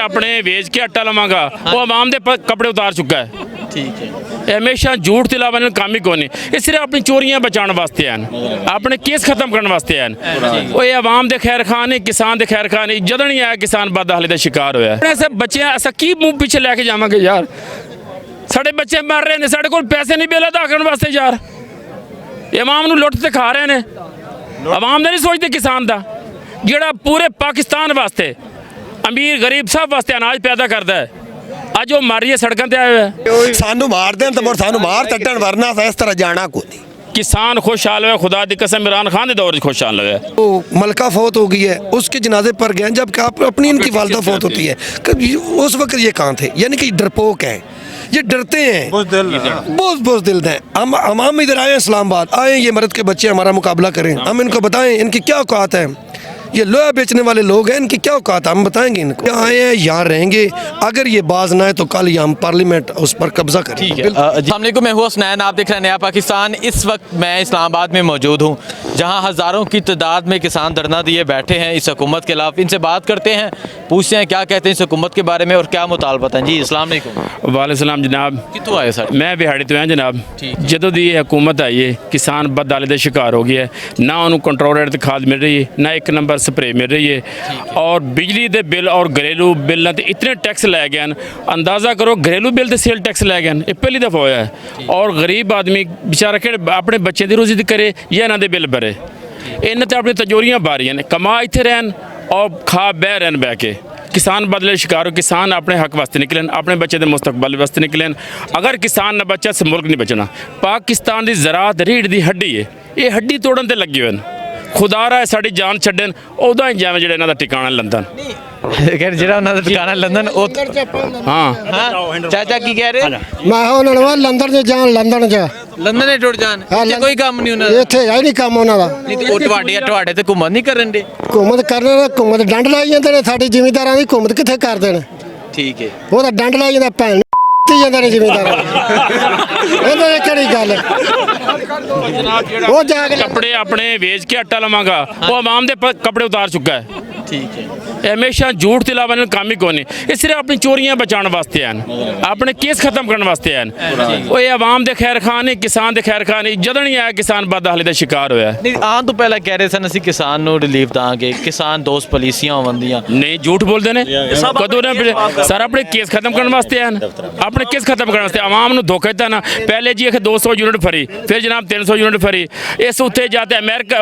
अपने वेच के आटा लवांगा वो आवाम दे कपड़े उतार चुका है। ठीक है। हमेशा झूठ के अलावा इन्होंने काम ही कोई नहीं। ये सिर्फ अपनी चोरियां बचाने वास्ते हैं, अपने केस खत्म करने वास्ते हैं। वो ये आवाम दे खैर खां नहीं, किसान दे खैर खां नहीं। जद नहीं आया किसान बदहाली का शिकार होया। ऐसे बच्चे असा की मुंह पीछे लैके जावांगे यार। साढ़े बच्चे मर रहे हैं, साढ़े कोल पैसे नहीं बिल अदा करने वास्ते यार। ये आवाम नूं लुट ते खा रहे हैं। आवाम दा नहीं सोचते किसान दा, जिहड़ा पूरे पाकिस्तान वास्ते अमीर गरीब सब वास्ते अनाज पैदा करता है। अज वो मर रही है सड़कों पर आए हुए। सानू मार दें तो मुड़ सानू मार तट्टन वरना इस तरह जाना को नहीं। किसान खुशहाल हुआ, खुदा दी कसम इमरान खान के दौर में खुशहाल हुआ। वो मलका फौत हो गई है, उसके जनाजे पर गए जबकि आप अपनी इनकी वालदा फौत होती है। उस वक्त ये कहाँ थे? यानी कि डरपोक हैं, ये डरते हैं, बहुत दिल हैं। हम इधर आए इस्लामाबाद आए, ये मर्द के बच्चे हमारा मुकाबला करें, हम इनको बताएं इनकी क्या औकात है। ये लोहा बेचने वाले लोग हैं, इनकी क्या औकात है हम बताएंगे इनको। यहाँ आए हैं, यहाँ रहेंगे। अगर ये बाज ना है तो कल हम पार्लियामेंट उस पर कब्जा करें। ठीक है। अस्सलाम वालेकुम, मैं हूँ हसनैन, आप देख रहे हैं नया पाकिस्तान। इस वक्त मैं इस्लामाबाद में मौजूद हूँ, जहाँ हज़ारों की तादाद में किसान धरना दिए बैठे हैं इस हुकूमत के खिलाफ। इनसे बात करते हैं, पूछते हैं क्या कहते हैं इस हुकूमत के बारे में और क्या मुतालबत हैं। जी अस्सलाम वालेकुम। वालेकुम जनाब। कितों आए सर? मैं बिहाड़ी तो हैं जनाब। ठीक। जदों दी हुकूमत आई है किसान बदहाली का शिकार हो गया है। ना उन्होंने कंट्रोल रेट खाद मिल रही है, ना एक नंबर स्प्रे मिल रही है। और बिजली के बिल और घरेलू बिलों से इतने टैक्स लै गए हैं, अंदाज़ा करो घरेलू बिल से सेल टैक्स लै गए हैं। ये पहली दफ़ा होया है। और गरीब आदमी बेचारा कि अपने बच्चे की रोजी करे या इन्हों के बिल भरे। इन्हें तो अपनी तजोरियाँ बारियां ने, कमा इतने रहन और खा बह रहन बह के। किसान बदले शिकार हो, किसान अपने हक वास्ते निकलन, अपने बच्चे के मुस्तकबल वास्ते निकलन। अगर किसान न बचा तो मुल्क नहीं बचना। पाकिस्तान की ज़राअत रीढ़ की हड्डी है, ये हड्डी तोड़न ते लगे हुए हैं। खुदा रहा साड़ी जान छड्डन उदा ही जावे जेड़ा इन्हां दा ठिकाना लंदन। खैर जेड़ा उन्हां दा ठिकाना लंदन हाँ चाचा की कह रहे? मैं ਉਹਨਾਂ ਨੂੰ ਲੰਡਨ ਦੇ ਜਾਣ ਲੰਡਨ ਚ लंदन ने टुट जान, ਇੱਥੇ ਕੋਈ ਕੰਮ ਨਹੀਂ ਉਹਨਾਂ ਦਾ। ਇੱਥੇ ਹੈ ਨਹੀਂ ਕੰਮ ਉਹਨਾਂ ਦਾ। ਨਹੀਂ ਤੇ ਉਹ ਤੁਹਾਡੇ ਤੇ ਘੁੰਮਣ ਨਹੀਂ ਕਰਨ ਦੇ। ਹਕੂਮਤ ਕਰਨੇ ਨੇ, ਹਕੂਮਤ ਡੰਡ ਲਾਈ ਜਾਂਦੇ ਨੇ। ਸਾਡੀ ਜ਼ਿਮੀਂਦਾਰਾਂ ਦੀ ਹਕੂਮਤ ਕਿੱਥੇ ਕਰਦੇ ਨੇ? ਠੀਕ ਹੈ। ਉਹ ਤਾਂ ਡੰਡ ਲਾਈ ਜਾਂਦਾ, ਭੈਣ ਤੀ ਜਾਂਦੇ ਨੇ ਜ਼ਿਮੀਂਦਾਰਾਂ ਇਹਨਾਂ ਦੀ ਕਿਹੜੀ ਗੱਲ ਹੈ? ਉਹ ਜਾ ਕੇ कपड़े अपने वेच के आटा लवांगा वो आवाम दे कपड़े उतार चुका है। ठीक है। हमेशा झूठ के अलावा इन्होंने काम ही कोई नहीं। ये सिर्फ अपनी चोरियां बचाने वास्ते हैं, अपने केस खत्म करने वास्ते हैं। वो ये आवाम दे खैर खां नहीं, किसान दे खैर खां नहीं। जद नहीं आया किसान बदहाली का शिकार होया। नहीं आन तो पहले कह रहे सन ਅਸੀਂ किसान ਨੂੰ ਰਿਲੀਫ ਦਾਂਗੇ, किसान दोस्त पॉलिसियां होवंदियां। नहीं झूठ बोलते ने कदों ने सर अपने केस खत्म करने वास्ते हैं, अपने केस खत्म करने वास्ते आवाम को धोखा दिता ना। पहले जी 200 यूनिट फरी, फिर जनाब 300 यूनिट फरी। इस उत्थे जाते अमेरिका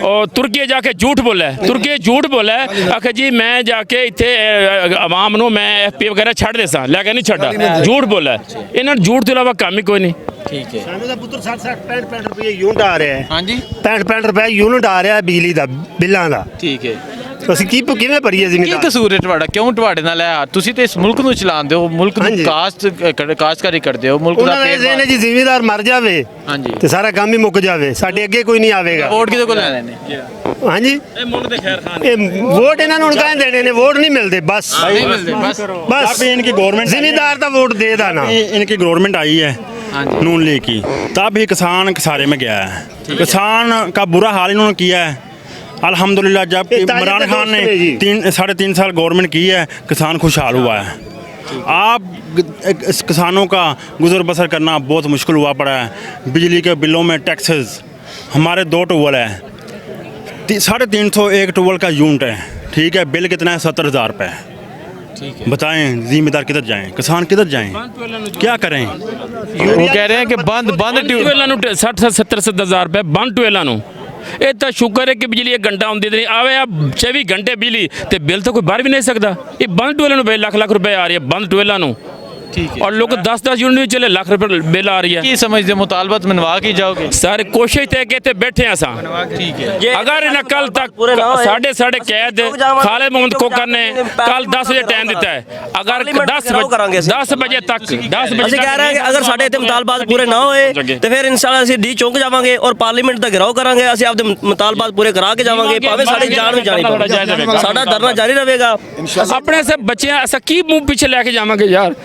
और तुर्की जाके झूठ बोला है, तुर्की झूठ बोला है। आखे जी मैं जाके इतने आवाम को मैं FP वगैरह छड़ दे सा, लेकिन नहीं छड़ा। झूठ बोला है, इन्होंने झूठ के अलावा काम ही कोई नहीं। ठीक है। ਸਾਨੂੰ ਤਾਂ ਪੁੱਤਰ 60-65 ਰੁਪਏ ਯੂਨਿਟ ਆ ਰਿਹਾ ਹੈ। हाँ जी 65 ਰੁਪਏ ਯੂਨਿਟ ਆ ਰਿਹਾ ਬਿਜਲੀ ਦਾ ਬਿੱਲਾਂ ਦਾ। ठीक है। ਅਸੀਂ ਕਿਵੇਂ ਭਰੀਏ ਕੀ ਜ਼ਿਮੀਂਦਾਰ? ਕਸੂਰ ਹੈ ਤੁਹਾਡਾ? ਕਿਉਂ ਤੁਹਾਡੇ ਨਾਲ ਹੈ? ਤੁਸੀਂ ਤੇ ਇਸ ਮੁਲਕ ਨੂੰ ਚਲਾਉਂਦੇ ਹੋ, ਮੁਲਕ ਨੂੰ ਹਾਂਜੀ। ਕਾਸ਼ਤਕਾਰੀ ਕਰਦੇ ਹੋ, ਮੁਲਕ ਦਾ ਉਹਨਾਂ ਨੇ ਇਹਨੇ ਜੀ ਜ਼ਿਮੀਂਦਾਰ ਮਰ ਜਾਵੇ ਹਾਂਜੀ ਤੇ ਸਾਰਾ ਕੰਮ ਹੀ ਮੁੱਕ ਜਾਵੇ, ਸਾਡੇ ਅੱਗੇ ਕੋਈ ਨਹੀਂ ਆਵੇਗਾ। ਵੋਟ ਕਿਹਦੇ ਕੋਲ ਲੈਣੇ ਨੇ? ਹਾਂਜੀ ਇਹ ਮੁਲਕ ਦੇ ਖੈਰ ਖਾਨ ਇਹ ਵੋਟ ਇਹਨਾਂ ਨੂੰ ਹੁਣ ਕਾਹਨ ਦੇਣੇ ਨੇ? ਵੋਟ ਨਹੀਂ ਮਿਲਦੇ बस नहीं मिलते बस। बस इनकी गवर्नमेंट ਜ਼ਿਮੀਂਦਾਰ ਦਾ ਵੋਟ ਦੇ ਦੇਣਾ। इनकी गवर्नमेंट आई है हाँ जी। नून लीग की, तब ही किसान खसारे में गया है। किसान का बुरा हाल इन्होंने किया है। अल्हम्दुलिल्लाह जब ये ताजे इमरान खान ने जी। 3.5 साल गवर्नमेंट की है, किसान खुशहाल हुआ है। आप इस किसानों का गुजर बसर करना बहुत मुश्किल हुआ पड़ा है। बिजली के बिलों में टैक्सेस, हमारे 2 ट्यूबवेल है, 350 एक ट्यूबवेल का यूनिट है। ठीक है, बिल कितना है? 70,000 रुपये। बताएं जिम्मेदार किधर जाएं, किसान किधर जाएं, क्या करें? वो कह रहे हैं कि बंद ट्यूबवेलों 60-70 रुपए बंद ट्यूबवेलों। ये तो शुक्र है कि बिजली 1 घंटा आती नहीं आवे। आप 24 घंटे बिजली तो बिल तो कोई भर भी नहीं सकता। ये बंद ट्यूबवेलों लाख रुपए आ रही है बंद ट्यूबवेलों। ठीक है। और लोग 10-10 यूनिट भी चले लाख रुपए बिल आ रही है। की समझते मुतालबत मनवा के जाओगे? सर कोशिश तो कहते बैठे हैं असा। ठीक है। अगर इन्हें कल तक साढ़े कैद खालिद मोहम्मद कोकर ने कल 10 बजे टाइम दिता है। अगर 10 बजे तक 10 बजे ਅਸੀਂ ਕਹਿ ਰਹੇ ਹਾਂ ਕਿ ਅਗਰ ਸਾਡੇ ਇੱਥੇ ਮੁਤਾਲਬਾਤ ਪੂਰੇ ਨਾ ਹੋਏ ਤੇ ਫਿਰ ਇਨਸ਼ਾਅੱਲਾ ਅਸੀਂ ਡੀ ਚੌਂਕ ਜਾਵਾਂਗੇ ਔਰ ਪਾਰਲੀਮੈਂਟ ਦਾ ਘਿਰਾਓ ਕਰਾਂਗੇ। ਅਸੀਂ ਆਪਦੇ ਮੁਤਾਲਬਾਤ ਪੂਰੇ ਕਰਾ ਕੇ ਜਾਵਾਂਗੇ, ਭਾਵੇਂ ਸਾਡੀ ਜਾਨ ਵੀ ਜਾਣੀ ਪਵੇ। ਸਾਡਾ ਧਰਨਾ ਜਾਰੀ ਰਹੇਗਾ। अपने से बच्चे असा की मुंह पीछे लैके जावांगे यार।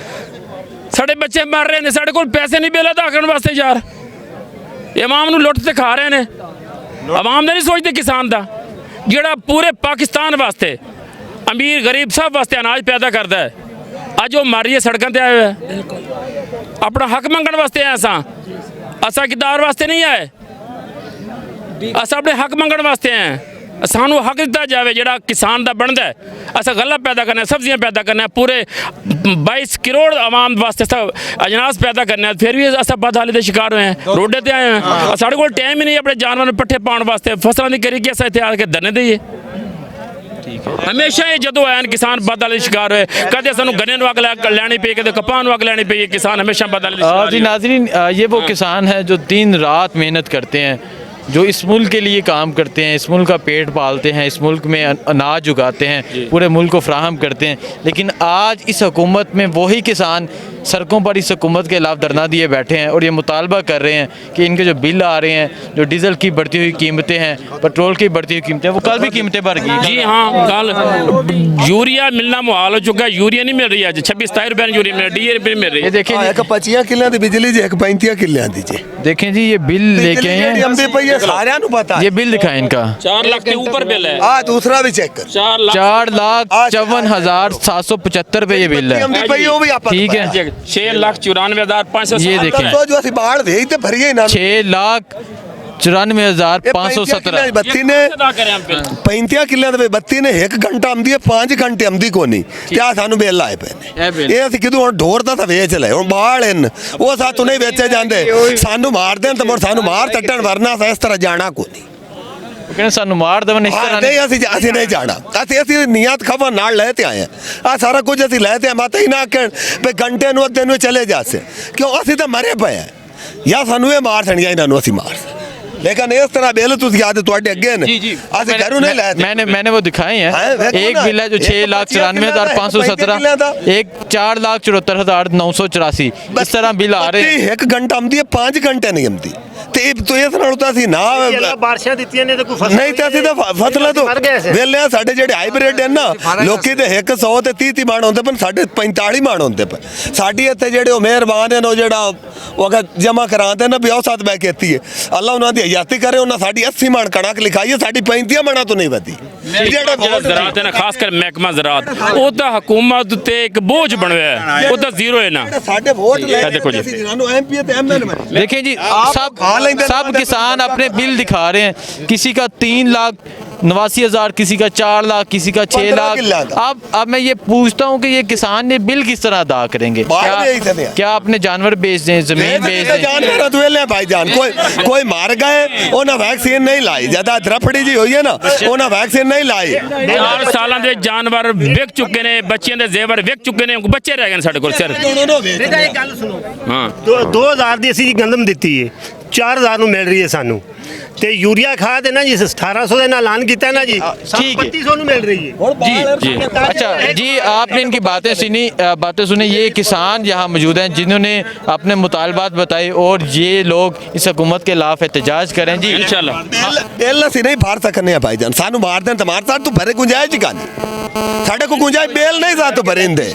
साढ़े बच्चे मर रहे हैं, साढ़े कोल पैसे नहीं बिल अदा करने वास्ते यार। ये आवाम नूं लुट ते खा रहे हैं। आवाम दा नहीं सोचते किसान दा, जिहड़ा पूरे पाकिस्तान वास्ते ਅਮੀਰ ਗਰੀਬ ਸਭ ਵਾਸਤੇ ਅਨਾਜ ਪੈਦਾ ਕਰਦਾ ਹੈ। ਅੱਜ ਉਹ ਮਰ ਰਹੀ ਹੈ, ਸੜਕਾਂ ਤੇ ਆਏ ਹੋਏ ਹੈ। ਆਪਣਾ ਹੱਕ ਮੰਗਣ ਵਾਸਤੇ ਆਏ ਅਸਾਂ ਕਿਦਾਰ ਵਾਸਤੇ ਨਹੀਂ ਆਏ। ਅਸਾਂ ਆਪਣੇ ਹੱਕ ਮੰਗਣ ਵਾਸਤੇ ਆਏ। ਸਾਨੂੰ ਹੱਕ ਦਿੱਤਾ ਜਾਵੇ ਜਿਹੜਾ ਕਿਸਾਨ ਦਾ ਬਣਦਾ ਹੈ। ਅਸਾਂ ਗਲਾ पैदा करना है, सब्जियां पैदा करना है, पूरे 22 करोड़ आवाम वास्ते सब अजनास पैदा करना है। फिर भी अस बदहाली के शिकार हुए हैं, रोडे ते आए हैं। साढ़े को टाइम ही नहीं अपने जानवर पट्ठे पाने वास्ते, फसलों की करी कि अस इतने आके धरने दईए। हमेशा ही जो आए किसान बदहाली शिकार हुए, कदे सानू गन्ने नूं अग लैनी पई, कदे कपाह नूं अग लैनी पई। किसान हमेशा बदहाली जी नाज़रीन, ये वो किसान है जो दिन रात मेहनत करते हैं, जो इस मुल्क के लिए काम करते हैं, इस मुल्क का पेट पालते हैं, इस मुल्क में अनाज उगाते हैं, पूरे मुल्क को फ्राहम करते हैं। लेकिन आज इस हुकूमत में वही किसान सड़कों पर इस हुकूमत के खिलाफ धरना दिए बैठे हैं और ये मुतालबा कर रहे हैं कि इनके जो बिल आ रहे हैं, जो डीजल की बढ़ती हुई कीमतें हैं, पेट्रोल की बढ़ती हुई कीमतें, वो कल भी कीमतें बढ़ गई। जी हाँ, कल यूरिया मिलना मुहाल हो चुका है। यूरिया नहीं मिल रही है, 26-27 रुपए यूरिया मिल रही है, DAP मिल रही है। ये देखें जी, 25 किलो की बिजली जी, 35 किलो की जी। देखें जी, ये बिल लेके आए हैं, सारिਆਂ ਨੂੰ पता ये बिल दिखाएं इनका। 4 लाख के ऊपर बिल है। आ दूसरा भी चेक कर, 4,54,775 रुपए ये बिल है। ठीक है, 6,94,500। ये देखें, जो ਅਸੀਂ ਬਾੜ ਵੇਚ ਤੇ ਭਰੀਏ ਨਾ 6,94,517 ਬੱਤੀ ਨੇ 35 ਕਿੱਲਿਆਂ ਦੇ ਬੱਤੀ ਨੇ 1 ਘੰਟਾ ਆਉਂਦੀ ਹੈ, 5 ਘੰਟੇ ਆਉਂਦੀ ਕੋਨੀ ਤੇ ਆ ਸਾਨੂੰ ਬਿੱਲ ਆਏ ਪਏ ਨੇ। ਇਹ ਅਸੀਂ ਕਿਦੋਂ ਹੁਣ ਢੋਰ ਦਾ ਤਾਂ ਵੇਚ ਲਏ, ਹੁਣ ਬਾੜ ਹਨ ਉਹ ਸਾਥੋਂ ਨਹੀਂ ਵੇਚੇ ਜਾਂਦੇ, ਸਾਨੂੰ ਮਾਰ ਦੇਣ ਤੇ ਸਾਨੂੰ ਮਾਰ ਟੱਟਣ, ਵਰਨਾ ਇਸ ਤਰ੍ਹਾਂ ਜਾਣਾ ਕੋਈ ਕਹਿੰਦੇ ਸਾਨੂੰ ਮਾਰ ਦੇਵਣ ਇਸ ਤਰ੍ਹਾਂ ਨਹੀਂ। ਅਸੀਂ ਨਹੀਂ ਜਾਣਾ, ਅਸੀਂ ਨੀਅਤ ਖਬਰ ਨਾਲ ਲੈ ਤੇ ਆਏ ਆ ਸਾਰਾ ਕੁਝ ਅਸੀਂ ਲੈ ਤੇ ਮਾਤਾ ਹੀ ਨਾ ਕਹਿਣ ਵੀ ਘੰਟੇ ਨੂੰ ਅੱਧੇ ਨੂੰ ਚਲੇ ਜਾਸੇ, ਕਿਉਂ ਅਸੀਂ ਤਾਂ ਮਰੇ ਪਏ ਆ, ਜਾਂ ਸਾਨੂੰ ਇਹ ਮਾਰ ਦੇਣਗੇ, ਇਹਨਾਂ ਨੂੰ ਅਸੀਂ ਮਾਰ। लेकिन इस तरह बिल तुम याद थोड़े अगे मैंने वो दिखाए हैं। एक बिल है जो 6,94,517, एक 4,74,984, इस तरह बिल आ रहे हैं। 1 घंटा आती है, 5 घंटे नहीं आती। ਬਾਰਿਸ਼ਾਂ ਦਿੱਤੀਆਂ ਨੇ ਤਾਂ ਕੋਈ ਫਸਲ ਨਹੀਂ ਤਾਂ ਅਸੀਂ ਤਾਂ ਫਸਲਾਂ ਤੋਂ ਵੇਲੇ ਆ। ਸਾਡੇ ਜਿਹੜੇ ਹਾਈਬ੍ਰਿਡ ਹਨ ਨਾ, ਲੋਕੀ ਤੇ 100 ਤੇ 30 ਮਣ ਹੁੰਦੇ ਪਰ ਸਾਡੇ 45 ਮਣ ਹੁੰਦੇ ਪਏ। ਸਾਡੀ ਇੱਥੇ ਜਿਹੜੇ ਉਹ ਮਿਹਰਬਾਨ ਹਨ, ਉਹ ਜਿਹੜਾ ਉਹ ਜਮਾ ਕਰਾਉਂਦੇ ਨੇ ਵੀ ਉਹ ਸਾਥ ਬੈ ਕੀਤੀ ਹੈ, ਅੱਲਾ ਉਹਨਾਂ ਦੀ ਹਯਾਤੀ ਕਰੇ। ਉਹਨਾਂ ਸਾਡੀ 80 ਮਣ ਕਣਕ ਲਿਖਾਈ ਹੈ, ਸਾਡੀ 35 ਮਣਾਂ ਤੋਂ ਨਹੀਂ ਵਧੀ। ਜਿਹੜਾ ਜ਼ਰਾਤ ਹੈ ਨਾ, ਖਾਸ ਕਰ ਮਹਿਕਮਾ ਜ਼ਰਾਤ, ਉਹ ਤਾਂ ਹਕੂਮਤ ਤੇ ਇੱਕ ਬੋਝ ਬਣਿਆ ਹੈ, ਉਹ ਤਾਂ ਜ਼ੀਰੋ ਹੈ ਨਾ। ਸਾਡੇ ਵੋਟ ਲੈ देखो जी, MP ਤੇ MN देखिए जी, सब किसान अपने बिल दिखा रहे हैं, किसी का 3,89,000, किसी का 4 लाख, किसी का 6 लाख। अब मैं ये पूछता हूँ कि ये किसान ने बिल किस तरह अदा करेंगे? क्या अपने जानवर बेच दें, जमीन बेच दें? जानवर तो ले भाईजान, कोई मार गए, उन्हें वैक्सीन नहीं लाई, ज्यादा धरफड़ी जी हुई है ना, उन्हें वैक्सीन नहीं लाई। 4 सालों ਦੇ जानवर ਵਿਕ ਚੁੱਕੇ ਨੇ, ਬੱਚਿਆਂ ਦੇ ਜ਼ੇਵਰ ਵਿਕ ਚੁੱਕੇ ਨੇ, ਬੱਚੇ ਰਹਿ ਗਏ ਨੇ ਸਾਡੇ ਕੋਲ ਸਿਰ। ਬੇਟਾ ਇਹ ਗੱਲ ਸੁਣੋ, ਹਾਂ 2000 ਦੀ ਅਸੀਂ ਗੰਦਮ ਦਿੱਤੀ ਹੈ, 4000 ਨੂੰ ਮਿਲ ਰਹੀ ਹੈ ਸਾਨੂੰ। ਤੇ ਯੂਰੀਆ ਖਾਦ ਹੈ ਨਾ ਜੀ, 1800 ਦੇ ਨਾਲ ਐਲਾਨ ਕੀਤਾ ਨਾ जी, 3500 ਨੂੰ ਮਿਲ ਰਹੀ है जी। अच्छा जी, आपने इनकी बातें सुनी। ये किसान यहाँ मौजूद हैं जिन्होंने अपने मुतालबात बताए और ये लोग इस हुकूमत के खिलाफ एहतजाज करें जी इंशाल्लाह। बिल ਅਸੀਂ नहीं भर सकने हैं भाईजान, सानू मार दें तो मार साथ तू भरे गुंजाइश ही नहीं, साढ़े को गुंजाइश बेल नहीं साथ भरेंदे।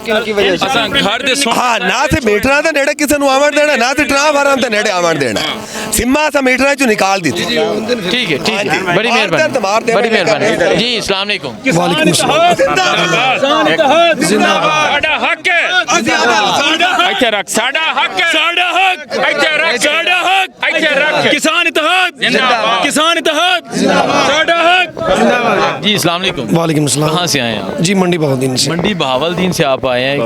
हाँ ना से मीटरां दे नेड़े किसी ਨੂੰ ਆਵਣ ਦੇਣਾ, ਨਾ ਤੇ ਟਰਾਂਸਫਾਰਮਾਂ ਦੇ ਨੇੜੇ ਆਵਣ ਦੇਣਾ। सिम्मा सा मीटरां चों निकाल दी। ठीक है, बड़ी मेहरबानी जी। अस्सलाम वालेकुम। वालेकुम अस्सलाम। ਸਾਡਾ ਹੱਕ ਹੈ, ਇੱਥੇ ਰੱਖ ਸਾਡਾ ਹੱਕ ਹੈ, ਸਾਡਾ ਹੱਕ ਇੱਥੇ ਰੱਖ, ਸਾਡਾ ਹੱਕ ਇੱਥੇ ਰੱਖ। किसान इत्तेहाद जिंदाबाद, किसान इत्तेहाद जिंदाबाद, साਡਾ हक जिंदाबाद जी। अस्सलाम वालेकुम। वालेकुम अस्सलाम। कहाँ से आए हैं आप? जी मंडी बहाउद्दीन से। मंडी बहावलदीन से आप आए हैं।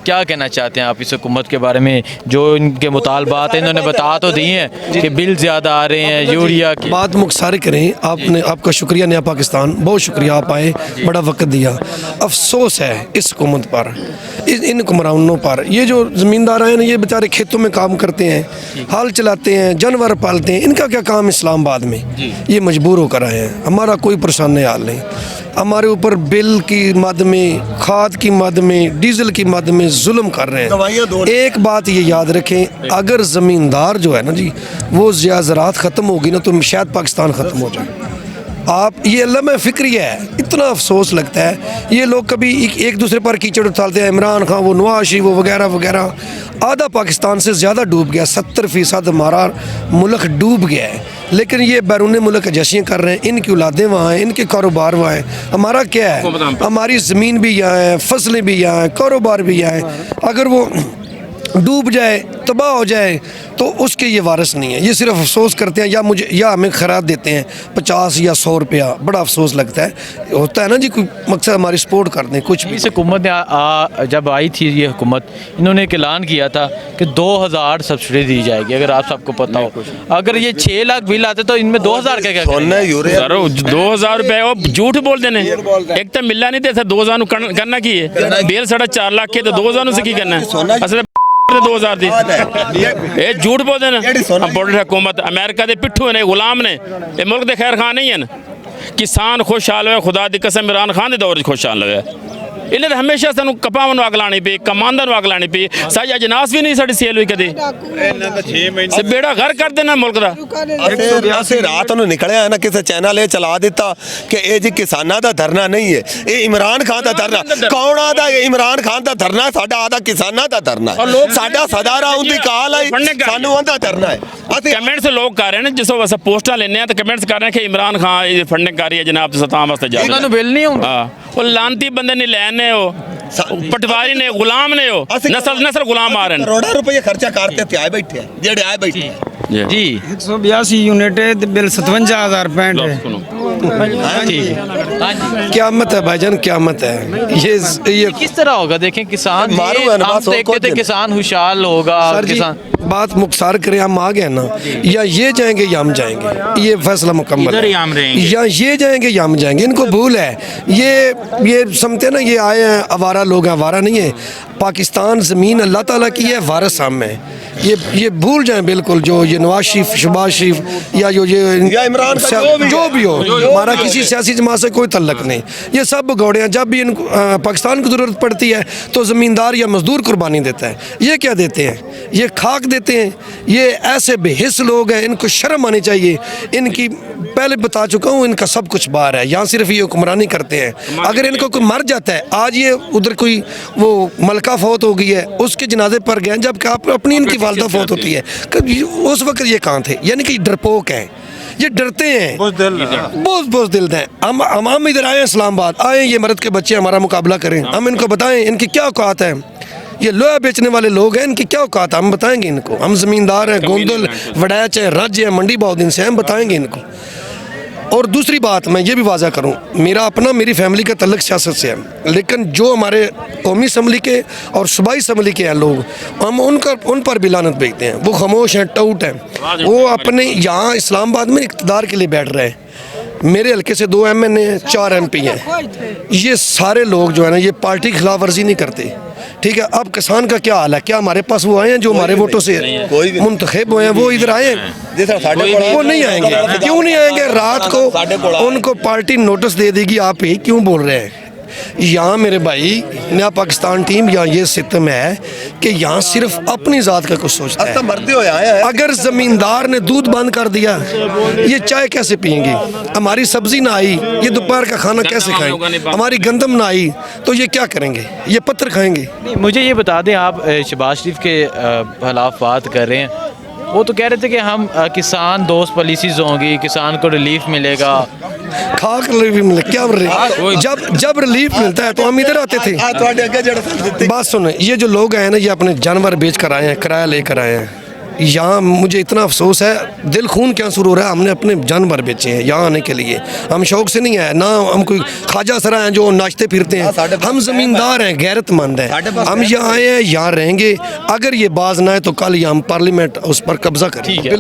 क्या कहना चाहते हैं आप इस हुकूमत के बारे में, जो इनके मुतालबात हैं, इन्होंने बता तो दिए हैं कि बिल ज़्यादा आ रहे हैं यूरिया की। बात मुख्तार करें, आपने आपका शुक्रिया नया पाकिस्तान, बहुत शुक्रिया, आप आए, बड़ा वक्त दिया। अफसोस है इस हुकूमत पर, इन हुक्मरानों पर। ये जो ज़मींदार हैं ये बेचारे खेतों में काम करते हैं, हाल चलाते हैं, जानवर पालते हैं, इनका क्या काम इस्लामाबाद में? ये मजबूर होकर आए हैं। हमारा कोई परेशान हाल नहीं, हमारे ऊपर बिल की मद में, खाद की मद में, डीजल की मद में जुल्म कर रहे हैं। एक बात ये याद रखें, अगर ज़मींदार जो है ना जी, वो ज़राअत ख़त्म होगी ना तो शायद पाकिस्तान ख़त्म हो जाए। आप ये लम्हा फिक्रिया है, इतना अफसोस लगता है। ये लोग कभी एक दूसरे पर कीचड़ उछालते हैं, इमरान खान, वो नवाज शरीफ, वो वगैरह वगैरह। आधा पाकिस्तान से ज़्यादा डूब गया, 70% हमारा मुल्क डूब गया है। लेकिन ये बैरून मुल्क जश्न कर रहे हैं, इनकी औलादें वहाँ हैं, इनके कारोबार वहाँ हैं। हमारा क्या है, हमारी ज़मीन भी यहाँ है, फसलें भी यहाँ हैं, कारोबार भी यहाँ है। अगर वो डूब जाए, तबाह हो जाए, तो उसके ये वारिस नहीं है। ये सिर्फ अफसोस करते हैं, या हमें खैरात देते हैं 50 या 100 रुपया। बड़ा अफसोस लगता है, होता है ना जी, कोई मकसद हमारी सपोर्ट कर दें कुछ भी। इस हुकूमत ने जब आई थी ये हुकूमत, इन्होंने एक ऐलान किया था कि 2000 सब्सिडी दी जाएगी। अगर आप सबको पता हो, अगर ये 6 लाख बिल आते तो इनमें 2000 क्या सर 2000 रुपए वो झूठ बोल देने। एक तो मिलना नहीं देता, 2000 करना की है, बिल 4.5 लाख के, तो 2000 से की करना है। असल 2000 दी ये झूठ बोल देना। बड़ी हुकूमत अमेरिका के पिट्ठू ने, गुलाम ने, ये मुल्क के खैर खान नहीं है। किसान खुशहाल हुए, खुदा दी कसम इमरान खान के दौर खुशहाल हुए। इन्हें हमेशा सानू कपां नूं अग लानी पई, कमांदा नूं अग लानी पई। सारी अजनास भी नहीं साडी सेल हुई कदे। से बेड़ा घर कर देना मुल्क दा। ਅਸੀਂ ਰਾਤ ਨੂੰ ਨਿਕਲਿਆ ਨਾ, ਕਿਸੇ ਚੈਨਲ ਇਹ ਚਲਾ ਦਿੱਤਾ ਕਿ ਇਹ ਜੀ ਕਿਸਾਨਾਂ ਦਾ ਧਰਨਾ ਨਹੀਂ ਹੈ, ਇਹ ਇਮਰਾਨ ਖਾਨ ਦਾ ਧਰਨਾ। ਕੌਣ ਆਦਾ ਇਹ ਇਮਰਾਨ ਖਾਨ ਦਾ ਧਰਨਾ? ਸਾਡਾ ਆਦਾ ਕਿਸਾਨਾਂ ਦਾ ਧਰਨਾ ਹੈ। ਸਾਡਾ ਸਦਾਰਾ ਉਹਦੀ ਕਾਲ ਆਈ, ਸਾਨੂੰ ਉਹਦਾ ਧਰਨਾ ਹੈ। ਅਸੀਂ कमेंट्स लोग कर रहे हैं जिसो वैसे पोस्टा लेने तो कमेंट्स कर रहे हैं कि इमरान खान ये फंडिंग कर रही है जनाब, तो सताम वास्ते जा ਇਹਨਾਂ ਨੂੰ ਬਿੱਲ ਨਹੀਂ ਹੁੰਦਾ। वो लानती बंदे नहीं लैने हो, पटवारी ने, गुलाम ने हो, नस्ल गुलाम आ रहे हैं। ਕਰੋੜਾਂ ਰੁਪਏ ਖਰਚਾ ਕਰਤੇ ਤੇ ਆਏ ਬੈਠੇ ਆ, ਜਿਹੜੇ ਆਏ ਬੈਠੇ ਆ। जी 182 यूनिट है, बिल 57,065 है। क़यामत है भाईजान, क़यामत है। ये किस तरह होगा? देखें किसान, मारो है ना, हम बस देखते थे किसान खुशहाल होगा। सर जी, किसान बात मुख्तार करें, हम आ गए ना, या ये जाएंगे या हम जाएंगे, ये फैसला मुकम्मल है। या ये जाएंगे या हम जाएंगे। इनको भूल है, ये समझते हैं ना, ये आए हैं आवारा लोग हैं। आवारा नहीं है, पाकिस्तान ज़मीन अल्लाह ताला की है, वारिस हम है। ये भूल जाएं बिल्कुल। जो ये नवाज शरीफ, शहबाज शरीफ या या इमरान का जो भी हो, हमारा किसी सियासी जमात से कोई तल्लक नहीं। ये सब भगौड़े हैं। जब भी इनको पाकिस्तान की ज़रूरत पड़ती है तो ज़मींदार या मजदूर कुर्बानी देता है। ये क्या देते हैं? ये खाक देते हैं। ये ऐसे बेहिस लोग हैं, इनको शर्म आनी चाहिए। इनकी पहले बता चुका हूँ, इनका सब कुछ बाहर है, यहाँ सिर्फ ये हुक्मरानी करते हैं। अगर इनको कोई मर जाता है, आज ये उधर कोई वो मलका फौत हो गई है, उसके जनाजे पर गए, जबकि आप अपनी इनकी वालदा फौत होती है, उस वक्त ये कहाँ थे? यानी कि डरपोक हैं, ये डरते हैं, बहुत दिल हैं। हम इधर आए हैं, इस्लामाबाद आए, ये मर्द के बच्चे हमारा मुकाबला करें, हम इनको बताएं इनकी क्या औकात है। ये लोहा बेचने वाले लोग हैं, इनकी क्या औकात है, हम बताएंगे इनको। हम ज़मींदार हैं, गोंदल, वड़ैच है, राज्य है, मंडी बहुत दिन से हैं, हम बताएंगे इनको। और दूसरी बात मैं ये भी वाज़ा करूं, मेरी फैमिली का तल्लक सियासत से है, लेकिन जो हमारे कौमी असम्बली के और सूबाई असम्बली के हैं लोग, हम उन पर भी लानत भेजते हैं। वो खामोश हैं, टाउट हैं। वो अपने यहाँ इस्लामाबाद में इक़्तिदार के लिए बैठ रहे हैं। मेरे हल्के से 2 MN हैं, 4 MP हैं। ये सारे लोग जो है ना, ये पार्टी की खिलाफ वर्जी नहीं करते। ठीक है, अब किसान का क्या हाल है? क्या हमारे पास वो आए हैं जो हमारे वोटों से मुंतखब हुए हैं? वो इधर आए हैं? वो नहीं आएंगे। क्यों नहीं आएंगे? रात को उनको पार्टी नोटिस दे देगी। आप ही क्यों बोल रहे हैं? यहाँ मेरे भाई, नया पाकिस्तान टीम, यहाँ ये सिस्टम है कि यहाँ सिर्फ अपनी ज़ात का कुछ सोचता है। मरते हो आए। अगर ज़मींदार ने दूध बंद कर दिया, ये चाय कैसे पियेंगे? हमारी सब्जी ना आई, ये दोपहर का खाना कैसे खाएंगे? हमारी गंदम ना आई तो ये क्या करेंगे? ये पत्थर खाएंगे। मुझे ये बता दें, आप शहबाज शरीफ के खिलाफ बात कर रहे हैं। वो तो कह रहे थे कि हम किसान दोस्त पॉलिसीज़ होंगी, किसान को रिलीफ मिलेगा। खाक रिलीफ मिले क्या? जब रिलीफ मिलता है तो हम इधर आते थे। बात सुनो, ये जो लोग आए ना, ये अपने जानवर बेच कर आए हैं, किराया लेकर आए हैं। यहाँ मुझे इतना अफसोस है, दिल खून क्या शुरू हो रहा है। हमने अपने जानवर बेचे हैं यहाँ आने के लिए। हम शौक से नहीं आए ना, हम कोई ख्वाजा सरा हैं जो नाचते फिरते हैं। हम ज़मींदार हैं, गैरतमंद हैं। हम यहाँ आए हैं, यहाँ रहेंगे। अगर ये बाज ना आए तो कल ही हम पार्लियामेंट उस पर कब्जा करेंगे।